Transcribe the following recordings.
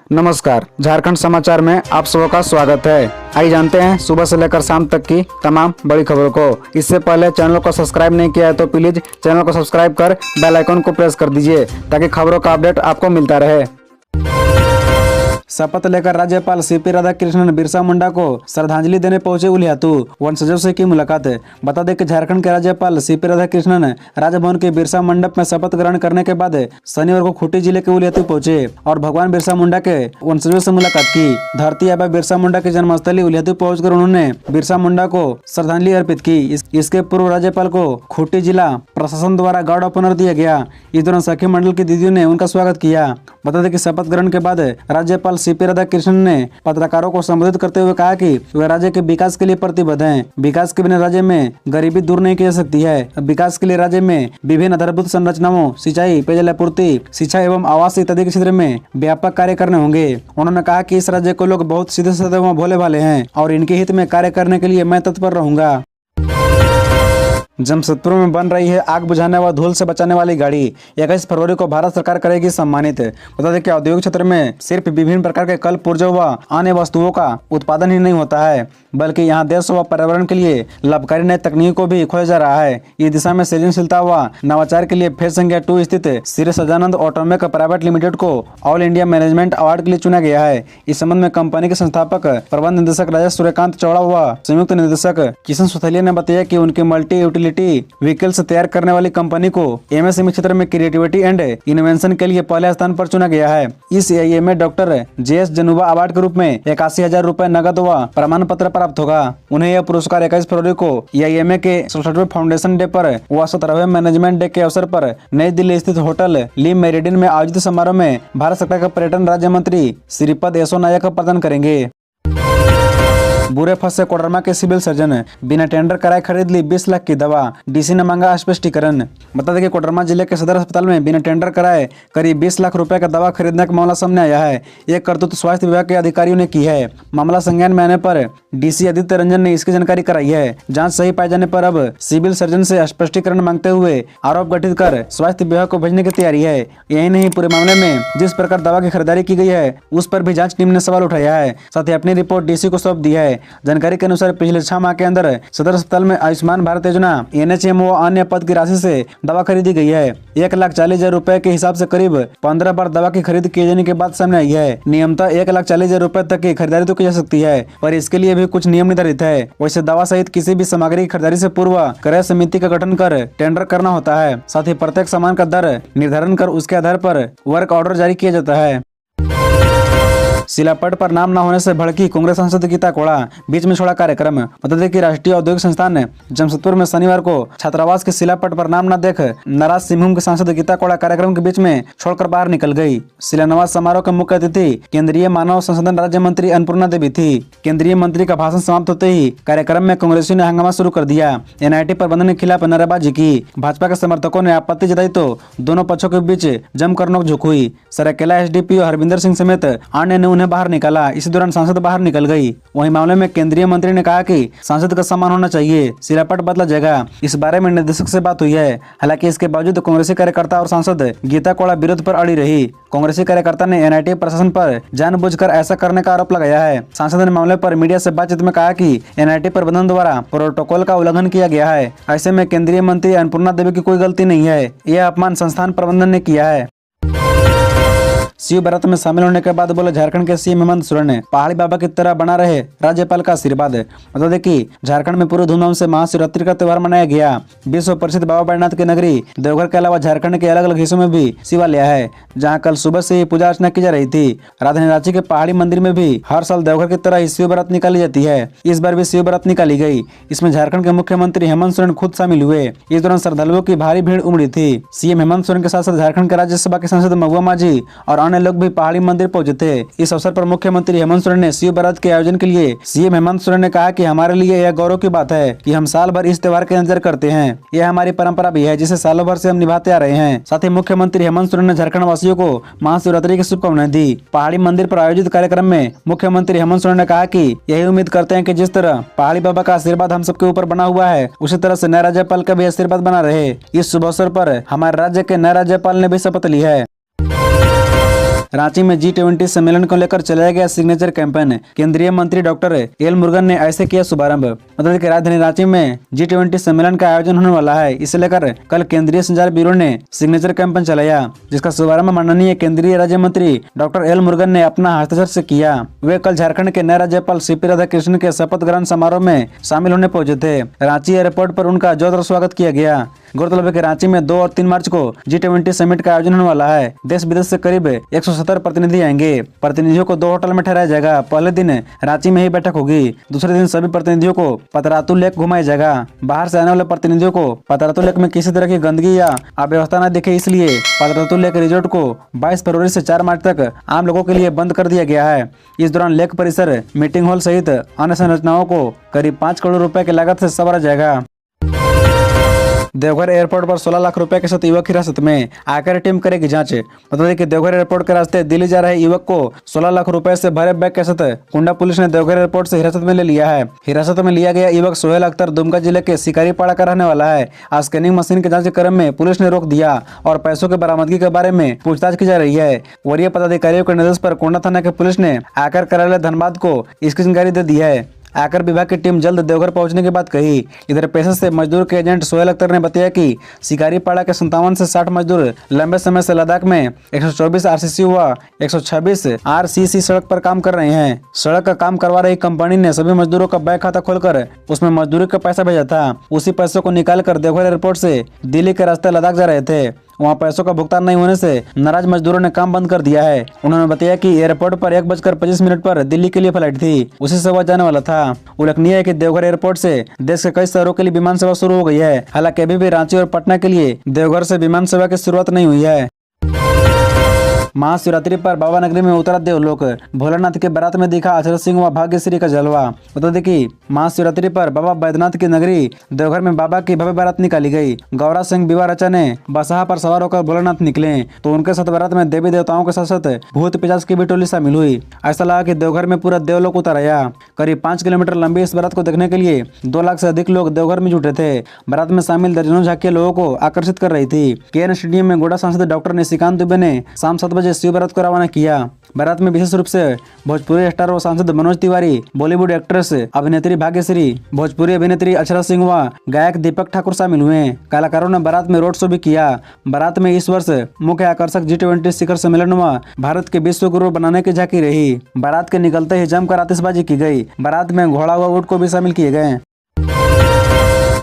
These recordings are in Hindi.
नमस्कार, झारखंड समाचार में आप सबका स्वागत है। आइए जानते हैं सुबह से लेकर शाम तक की तमाम बड़ी खबरों को। इससे पहले चैनल को सब्सक्राइब नहीं किया है तो प्लीज चैनल को सब्सक्राइब कर बेल आइकन को प्रेस कर दीजिए ताकि खबरों का अपडेट आपको मिलता रहे। शपथ लेकर राज्यपाल सीपी राधाकृष्णन बिरसा मुंडा को श्रद्धांजलि देने पहुंचे उलियातू, वंशजों से की मुलाकात। बता दें कि झारखंड के राज्यपाल सीपी राधाकृष्णन राजभवन के बिरसा मंडप में शपथ ग्रहण करने के बाद शनिवार को खूंटी जिले के उलियातू पहुंचे और भगवान बिरसा मुंडा के वंशजों से मुलाकात की। धरती आबा बिरसा मुंडा की जन्मस्थली उलियातू पहुंचकर उन्होंने बिरसा मुंडा को श्रद्धांजलि अर्पित की। इसके पूर्व राज्यपाल को खूंटी जिला प्रशासन द्वारा गार्ड ऑफ ऑनर दिया गया। इस दौरान सखी मंडल की दीदियों ने उनका स्वागत किया। बता दें कि शपथ ग्रहण के बाद राज्यपाल सीपी राधाकृष्णन ने पत्रकारों को संबोधित करते हुए कहा कि वे राज्य के विकास के लिए प्रतिबद्ध हैं। विकास के बिना राज्य में गरीबी दूर नहीं की जा सकती है। विकास के लिए राज्य में विभिन्न आधारभूत संरचनाओं, सिंचाई, पेयजल आपूर्ति, शिक्षा एवं आवास इत्यादि के क्षेत्र में व्यापक कार्य करने होंगे। उन्होंने कहा कि इस राज्य को लोग बहुत सीधे साधे व भोले भाले हैं और इनके हित में कार्य करने के लिए मैं तत्पर रहूंगा। जमशेदपुर में बन रही है आग बुझाने व धूल से बचाने वाली गाड़ी। 21 फरवरी को भारत सरकार करेगी सम्मानित। बता दें कि औद्योगिक क्षेत्र में सिर्फ विभिन्न प्रकार के कल पुर्जों व अन्य वस्तुओं का उत्पादन ही नहीं होता है, बल्कि यहाँ देश व पर्यावरण के लिए लाभकारी नई तकनीक को भी खोजा जा रहा है। इस दिशा में सृजनशीलता व नवाचार के लिए फेज संख्या 2 स्थित श्री सजानंद ऑटोमेक प्राइवेट लिमिटेड को ऑल इंडिया मैनेजमेंट अवार्ड के लिए चुना गया है। इस संबंध में कंपनी के संस्थापक प्रबंध निदेशक राजेश सूर्यकांत चौड़ा व संयुक्त निदेशक किशन सुथलिया ने बताया कि उनकी मल्टी यूटिलिटी व्हीकल्स तैयार करने वाली कंपनी को एमएसएमई क्षेत्र में क्रिएटिविटी एंड इनोवेशन के लिए पहले स्थान पर चुना गया है। इस एआईए में डॉक्टर जेएस जनुबा अवार्ड के रूप में 81,000 रुपए नगद व प्रमाण पत्र प्राप्त होगा। उन्हें यह पुरस्कार 21 फरवरी को एआईएमए के 67वें फाउंडेशन डे पर व 17वें मैनेजमेंट डे के अवसर पर नई दिल्ली स्थित होटल ली मेरिडियन में आयोजित समारोह में भारत सरकार के पर्यटन राज्य मंत्री श्रीपद येसो नायक प्रदान करेंगे। बुरे फंसे कोडरमा के सिविल सर्जन, बिना टेंडर कराए खरीद ली 20 लाख की दवा। डीसी ने मांगा स्पष्टीकरण। बता दें कि कोडरमा जिले के सदर अस्पताल में बिना टेंडर कराए करीब 20 लाख रुपए का दवा खरीदने का मामला सामने आया है। एक करतूत स्वास्थ्य विभाग के अधिकारियों ने की है। मामला संज्ञान में आने पर डीसी आदित्य रंजन ने इसकी जानकारी कराई है। जाँच सही पाए जाने पर अब सिविल सर्जन से स्पष्टीकरण मांगते हुए आरोप गठित कर स्वास्थ्य विभाग को भेजने की तैयारी है। यही नहीं, पूरे मामले में जिस प्रकार दवा की खरीदारी की गई है उस पर भी जाँच टीम ने सवाल उठाया है। साथ ही अपनी रिपोर्ट डीसी को सौंप दी है। जानकारी के अनुसार पिछले 6 माह के अंदर सदर अस्पताल में आयुष्मान भारत योजना, एनएचएम व अन्य पद की राशि से दवा खरीदी गई है। 1,40,000 रुपए के हिसाब से करीब 15 बार दवा की खरीद किए जाने के बाद सामने आई है। नियमतः 1,40,000 रुपए तक की खरीदारी तो की जा सकती है, पर इसके लिए भी कुछ नियम निर्धारित है। वैसे दवा सहित किसी भी सामग्री की खरीदारी से पूर्व क्रय समिति का गठन कर टेंडर करना होता है। साथ ही प्रत्येक सामान का दर निर्धारण कर उसके आधार पर वर्क ऑर्डर जारी किया जाता है। शिलापट पर नाम न होने से भड़की कांग्रेस सांसद गीता कोड़ा, बीच में छोड़ा कार्यक्रम। बता दें कि राष्ट्रीय औद्योगिक संस्थान जमशेदपुर में शनिवार को छात्रावास के शिलापट पर नाम न देख नाराज सिंहभूम के सांसद गीता कोड़ा कार्यक्रम के बीच में छोड़कर बाहर निकल गई। शिलान्यास समारोह के मुख्य अतिथि केंद्रीय मानव संसाधन राज्य मंत्री अन्नपूर्णा देवी थी। केंद्रीय मंत्री का भाषण समाप्त होते ही कार्यक्रम में कांग्रेसियों ने हंगामा शुरू कर दिया। एनआईटी प्रबंधन के खिलाफ नारेबाजी की। भाजपा के समर्थकों ने आपत्ति जताई तो दोनों पक्षों के बीच जमकर नोकझोंक हुई। सरायकेला एसडीपीओ हरविंदर सिंह समेत अन्य ने उन्हें बाहर निकाला। इसी दौरान सांसद बाहर निकल गई। वहीं मामले में केंद्रीय मंत्री ने कहा कि सांसद का सम्मान होना चाहिए, शिलापट बदला जाएगा। इस बारे में निदेशक से बात हुई है। हालांकि इसके बावजूद कांग्रेसी कार्यकर्ता और सांसद गीता कोड़ा विरोध पर अड़ी रही। कांग्रेसी कार्यकर्ता ने एनआईटी प्रशासन पर जानबूझकर ऐसा करने का आरोप लगाया है। सांसद ने मामले पर मीडिया से बातचीत में कहा कि एनआईटी प्रबंधन द्वारा प्रोटोकॉल का उल्लंघन किया गया है। ऐसे में केंद्रीय मंत्री अन्नपूर्णा देवी की कोई गलती नहीं है। यह अपमान संस्थान प्रबंधन ने किया है। शिव व्रत में शामिल होने के बाद बोले झारखंड के सीएम हेमंत सोरेन, पहाड़ी बाबा की तरह बना रहे राज्यपाल का आशीर्वाद। बता दें कि झारखंड में पूरे धूमधाम से महाशिवरात्रि का त्योहार मनाया गया। विश्व प्रसिद्ध बाबा बैद्यनाथ की नगरी देवघर के अलावा झारखंड के अलग अलग हिस्सों में भी शिवालय है, जहाँ कल सुबह से ही पूजा अर्चना की जा रही थी। राजधानी रांची के पहाड़ी मंदिर में भी हर साल देवघर की तरह ही शिव व्रत निकाली जाती है। इस बार भी शिव व्रत निकाली गई। इसमें झारखंड के मुख्यमंत्री हेमंत सोरेन खुद शामिल हुए। इस दौरान श्रद्धालुओं की भारी भीड़ उमड़ी थी। सीएम हेमंत सोरेन के साथ साथ झारखंड के राज्यसभा के सांसद महुआ माझी और अन्य लोग भी पहाड़ी मंदिर पहुंचे थे। इस अवसर पर मुख्यमंत्री हेमंत सोरेन ने शिव व्रत के आयोजन के लिए सीएम हेमंत सोरेन ने कहा कि हमारे लिए यह गौरव की बात है कि हम साल भर इस त्योहार का इंतजार करते हैं। यह हमारी परंपरा भी है जिसे सालों भर से हम निभाते आ रहे हैं। साथ ही मुख्यमंत्री हेमंत सोरेन ने झारखंड वासियों को महाशिवरात्रि की शुभकामनाएं दी। पहाड़ी मंदिर पर आयोजित कार्यक्रम में मुख्यमंत्री हेमंत सोरेन ने कहा कि यही उम्मीद करते हैं कि जिस तरह पहाड़ी बाबा का आशीर्वाद हम सबके ऊपर बना हुआ है, उसी तरह से नए राज्यपाल का भी आशीर्वाद बना रहे। इस शुभ अवसर पर हमारे राज्य के नए राज्यपाल ने भी शपथ ली है। रांची में G20 सम्मेलन को लेकर चलाया गया सिग्नेचर कैंपेन। केंद्रीय मंत्री डॉक्टर एल मुरुगन ने ऐसे किया शुभारंभ। मध्य प्रदेश की राजधानी रांची में G20 सम्मेलन का आयोजन होने वाला है। इसे लेकर कल केंद्रीय संचार ब्यूरो ने सिग्नेचर कैंपेन चलाया, जिसका शुभारंभ माननीय केंद्रीय राज्य मंत्री डॉक्टर एल मुरुगन ने अपना हस्ताक्षर से किया। वे कल झारखंड के नए राज्यपाल CP राधाकृष्णन के शपथ ग्रहण समारोह में शामिल होने पहुंचे थे। रांची एयरपोर्ट पर उनका जोरदार स्वागत किया गया। गौरतलब है कि रांची में 2 और 3 मार्च को G20 समिट का आयोजन होने वाला है। देश विदेश से करीब 170 प्रतिनिधि आएंगे। प्रतिनिधियों को 2 होटल में ठहराया जाएगा। पहले दिन रांची में ही बैठक होगी। दूसरे दिन सभी प्रतिनिधियों को पतरातू लेक घुमाया जाएगा। बाहर से आने वाले प्रतिनिधियों को पतरातू लेक में किसी तरह की गंदगी या अव्यवस्था न दिखे, इसलिए पतरातू लेक रिजोर्ट को 22 फरवरी से 4 मार्च तक आम लोगों के लिए बंद कर दिया गया है। इस दौरान लेक परिसर, मीटिंग हॉल सहित अन्य संरचनाओं को करीब 5 करोड़ रुपए की लागत से संवारा जाएगा। देवघर एयरपोर्ट पर 16 लाख रुपए के साथ युवक हिरासत में, आकर टीम करेगी जांच। बता दें कि देवघर एयरपोर्ट के रास्ते दिल्ली जा रहे युवक को 16 लाख रुपए से भरे बैग के साथ कुंडा पुलिस ने देवघर एयरपोर्ट से हिरासत में ले लिया है। हिरासत में लिया गया युवक सोहेल अख्तर दुमका जिले के शिकारीपाड़ा का रहने वाला है। स्कैनिंग मशीन के जांच के क्रम में पुलिस ने रोक दिया और पैसों की बरामदगी के बारे में पूछताछ की जा रही है। वरीय पदाधिकारियों के निर्देश पर कोंडा थाना के पुलिस ने आयकर कार्यालय धनबाद को इसकी जानकारी दे दी है। आयकर विभाग की टीम जल्द देवघर पहुंचने की बात कही। इधर पेशे से मजदूर के एजेंट सोहेल अख्तर ने बताया कि शिकारीपाड़ा के 57 से 60 मजदूर लंबे समय से लद्दाख में 124 RCC व 126 RCC सड़क पर काम कर रहे हैं। सड़क का काम करवा रही कंपनी ने सभी मजदूरों का बैंक खाता खोलकर उसमें मजदूरी का पैसा भेजा था। उसी पैसों को निकाल कर देवघर एयरपोर्ट से दिल्ली के रास्ते लद्दाख जा रहे थे। वहाँ पैसों का भुगतान नहीं होने से नाराज मजदूरों ने काम बंद कर दिया है। उन्होंने बताया कि एयरपोर्ट पर 1:25 पर दिल्ली के लिए फ्लाइट थी, उसी से वह जाने वाला था। उल्लेखनीय है कि देवघर एयरपोर्ट से देश के कई शहरों के लिए विमान सेवा शुरू हो गई है। हालांकि अभी भी रांची और पटना के लिए देवघर से विमान सेवा की शुरुआत नहीं हुई है। महाशिवरात्रि पर बाबा नगरी में उतरा देवलोक, भोलानाथ के बारात में दिखा अक्षरत सिंह व भाग्यश्री का जलवा। बता दें कि महाशिवरात्रि पर बाबा बैद्यनाथ की नगरी देवघर में बाबा की भव्य बारात निकाली गई। गौरा सिंह विवाह रचा ने बसहा पर सवार होकर भोलानाथ निकले तो उनके साथ बारात में देवी देवताओं के साथ साथ भूत पिशाच की भी टोली शामिल हुई। ऐसा लगा कि देवघर में पूरा देवलोक उतर आया। करीब 5 किलोमीटर लंबी इस बारात को देखने के लिए 2 लाख से अधिक लोग देवघर में जुटे थे। बारात में शामिल दर्जनों झांकियां लोगों को आकर्षित कर रही थी। KN स्टेडियम में गोड़ा सांसद डॉक्टर निशिकांत दुबे ने शाम 7 बजे शिव बारात को रवाना किया। बारात में विशेष रूप से भोजपुरी स्टार व सांसद मनोज तिवारी, बॉलीवुड एक्ट्रेस अभिनेत्री भाग्यश्री, भोजपुरी अभिनेत्री अक्षरा सिंह व गायक दीपक ठाकुर शामिल हुए। कलाकारों ने बारात में रोड शो भी किया। बारात में इस वर्ष मुख्य आकर्षक G20 शिखर सम्मेलन व भारत के विश्व गुरु बनाने की झांकी रही। बारात के निकलते ही जमकर आतिशबाजी की गई। बारात में घोड़ा व ऊंट को भी शामिल किए गए।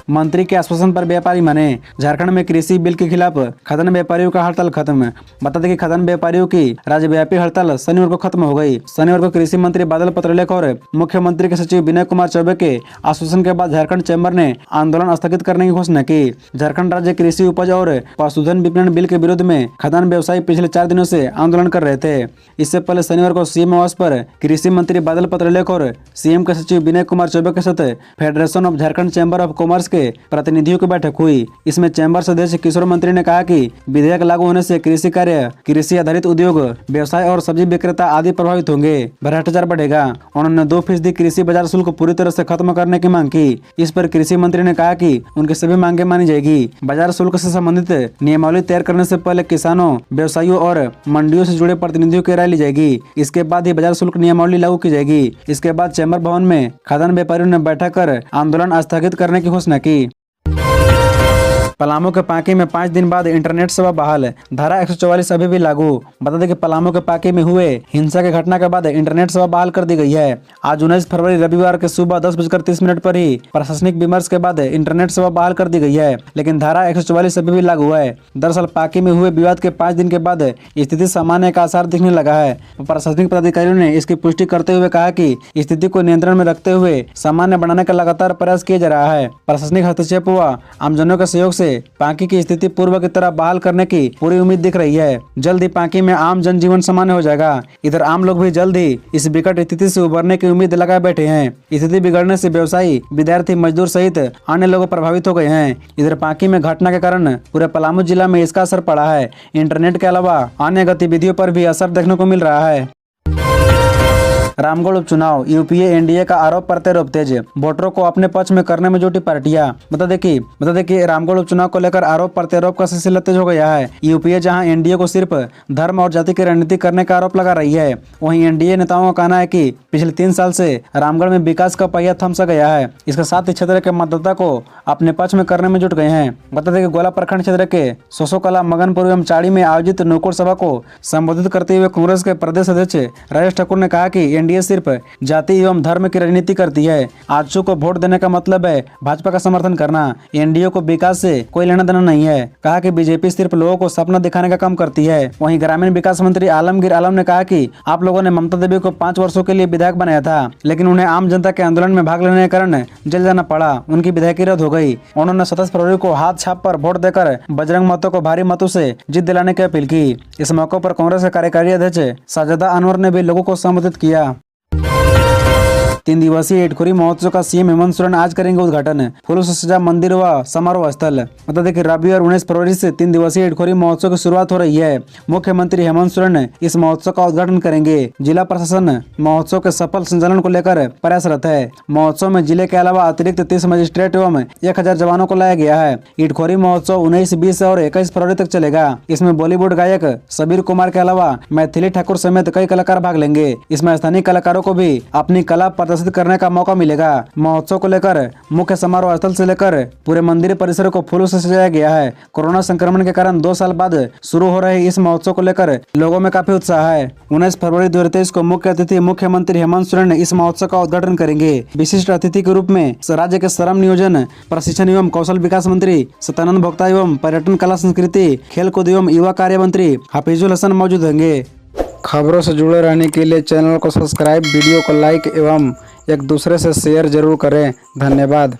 मंत्री के आश्वासन पर व्यापारी माने, झारखंड में कृषि बिल के खिलाफ खदान व्यापारियों का हड़ताल खत्म। बता दें कि खदान व्यापारियों की राज्यव्यापी हड़ताल शनिवार को खत्म हो गई। शनिवार को कृषि मंत्री बादल पत्रलेख और मुख्यमंत्री के सचिव विनय कुमार चौबे के आश्वासन के बाद झारखंड चैम्बर ने आंदोलन स्थगित करने की घोषणा की। झारखंड राज्य कृषि उपज और पशुधन विपणन बिल के विरोध में खदान व्यवसायी पिछले 4 दिनों से आंदोलन कर रहे थे। इससे पहले शनिवार को CM आवास पर कृषि मंत्री बादल पत्रलेख और CM के सचिव विनय कुमार चौबे के साथ federation of Jharkhand chamber of commerce के प्रतिनिधियों की बैठक हुई। इसमें चैम्बर सदस्य किशोर मंत्री ने कहा कि विधेयक लागू होने से कृषि कार्य, कृषि आधारित उद्योग, व्यवसाय और सब्जी विक्रेता आदि प्रभावित होंगे। भ्रष्टाचार बढ़ेगा। उन्होंने 2% कृषि बाजार शुल्क पूरी तरह से खत्म करने की मांग की। इस पर कृषि मंत्री ने कहा कि उनकी सभी मांगे मानी जाएगी। बाजार शुल्क से संबंधित नियमावली तैयार करने से पहले किसानों, व्यवसायियों और मंडियों से जुड़े प्रतिनिधियों की राय ली जाएगी। इसके बाद ही बाजार शुल्क नियमावली लागू की जाएगी। इसके बाद चैम्बर भवन में खाद्यान्न व्यापारियों ने बैठक कर आंदोलन स्थगित करने की घोषणा की। पलामू के पांकी में 5 दिन बाद इंटरनेट सेवा बहाल, धारा 144 अभी भी लागू। बता दें कि पलामू के पांकी में हुए हिंसा के घटना के बाद इंटरनेट सेवा बहाल कर दी गई है। आज 19 फरवरी रविवार के सुबह 10:30 पर ही प्रशासनिक विमर्श के बाद इंटरनेट सेवा बहाल कर दी गई है, लेकिन धारा 144 अभी भी लागू है। दरअसल पांकी में हुए विवाद के 5 दिन के बाद स्थिति सामान्य का आसार दिखने लगा है। प्रशासनिक पदाधिकारियों ने इसकी पुष्टि करते हुए कहा कि स्थिति को नियंत्रण में रखते हुए सामान्य बनाने का लगातार प्रयास किया जा रहा है। प्रशासनिक हस्तक्षेप व आमजनों के सहयोग से पांकी की स्थिति पूर्व की तरह बहाल करने की पूरी उम्मीद दिख रही है। जल्द ही पांकी में आम जनजीवन सामान्य हो जाएगा। इधर आम लोग भी जल्द ही इस विकट स्थिति से उबरने की उम्मीद लगाए बैठे हैं। स्थिति बिगड़ने से व्यवसायी, विद्यार्थी, मजदूर सहित अन्य लोग प्रभावित हो गए हैं। इधर पांकी में घटना के कारण पूरे पलामू जिला में इसका असर पड़ा है। इंटरनेट के अलावा अन्य गतिविधियों पर भी असर देखने को मिल रहा है। रामगढ़ उपचुनाव, यूपीए एनडीए का आरोप प्रत्यारोप तेज, वोटरों को अपने पक्ष में करने में जुटी पार्टियां। बता दें कि रामगढ़ उपचुनाव को लेकर आरोप प्रत्यारोप का सिलसिला तेज हो गया है। यूपीए जहां एनडीए को सिर्फ धर्म और जाति की रणनीति करने का आरोप लगा रही है, वहीं एनडीए नेताओं का कहना है कि पिछले 3 साल से रामगढ़ में विकास का पहिया थम सा गया है। इसके साथ ही क्षेत्र के मतदाता को अपने पक्ष में करने में जुट गए हैं। बता दें कि गोला प्रखंड क्षेत्र के सोसोकला, मगनपुर एवं चाड़ी में आयोजित नुक्कड़ सभा को संबोधित करते हुए कांग्रेस के प्रदेश अध्यक्ष राजेश ठाकुर ने कहा कि एनडीए सिर्फ जाति एवं धर्म की राजनीति करती है। आजसू को वोट देने का मतलब है भाजपा का समर्थन करना। एनडीए को विकास से कोई लेना देना नहीं है। कहा कि बीजेपी सिर्फ लोगों को सपना दिखाने का काम करती है। वहीं ग्रामीण विकास मंत्री आलमगीर आलम ने कहा कि आप लोगों ने ममता देवी को 5 वर्षों के लिए विधायक बनाया था, लेकिन उन्हें आम जनता के आंदोलन में भाग लेने के कारण जेल जाना पड़ा। उनकी विधायकी रद्द हो गई। उन्होंने 27 फरवरी को हाथ छाप पर वोट देकर बजरंग महतो को भारी मतों से जीत दिलाने की अपील की। इस मौके पर कांग्रेस के कार्यकारी अध्यक्ष साजिदा अनवर ने भी लोगों को संबोधित किया। 3 दिवसीय इटखोरी महोत्सव का सीएम हेमंत सोरेन आज करेंगे उद्घाटन। फूलों से सजा मंदिर व समारोह स्थल। बता दें कि रविवार 19 फरवरी से 3 दिवसीय इटखोरी महोत्सव की शुरुआत हो रही है। मुख्यमंत्री हेमंत सोरेन इस महोत्सव का उद्घाटन करेंगे। जिला प्रशासन महोत्सव के सफल संचालन को लेकर प्रयासरत है। महोत्सव में जिले के अलावा अतिरिक्त 30 मजिस्ट्रेट एवं 1000 जवानों को लाया गया है। इटखोरी महोत्सव 19, 20 और 21 फरवरी तक चलेगा। इसमें बॉलीवुड गायक सबीर कुमार के अलावा मैथिली ठाकुर समेत कई कलाकार भाग लेंगे। इसमें स्थानीय कलाकारों को भी अपनी कला प्रदर्शित करने का मौका मिलेगा। महोत्सव को लेकर मुख्य समारोह स्थल से लेकर पूरे मंदिर परिसर को फूलों से सजाया गया है। कोरोना संक्रमण के कारण 2 साल बाद शुरू हो रहे इस महोत्सव को लेकर लोगों में काफी उत्साह है। 19 फरवरी 2023 को मुख्य अतिथि मुख्यमंत्री हेमंत सोरेन इस महोत्सव का उद्घाटन करेंगे। विशिष्ट अतिथि के रूप में राज्य के श्रम नियोजन, प्रशिक्षण एवं कौशल विकास मंत्री सत्यानंद भोक्ता एवं पर्यटन, कला, संस्कृति, खेल कूद एवं युवा कार्य मंत्री हफीजुल हसन मौजूद होंगे। खबरों से जुड़े रहने के लिए चैनल को सब्सक्राइब, वीडियो को लाइक एवं एक दूसरे से शेयर जरूर करें। धन्यवाद।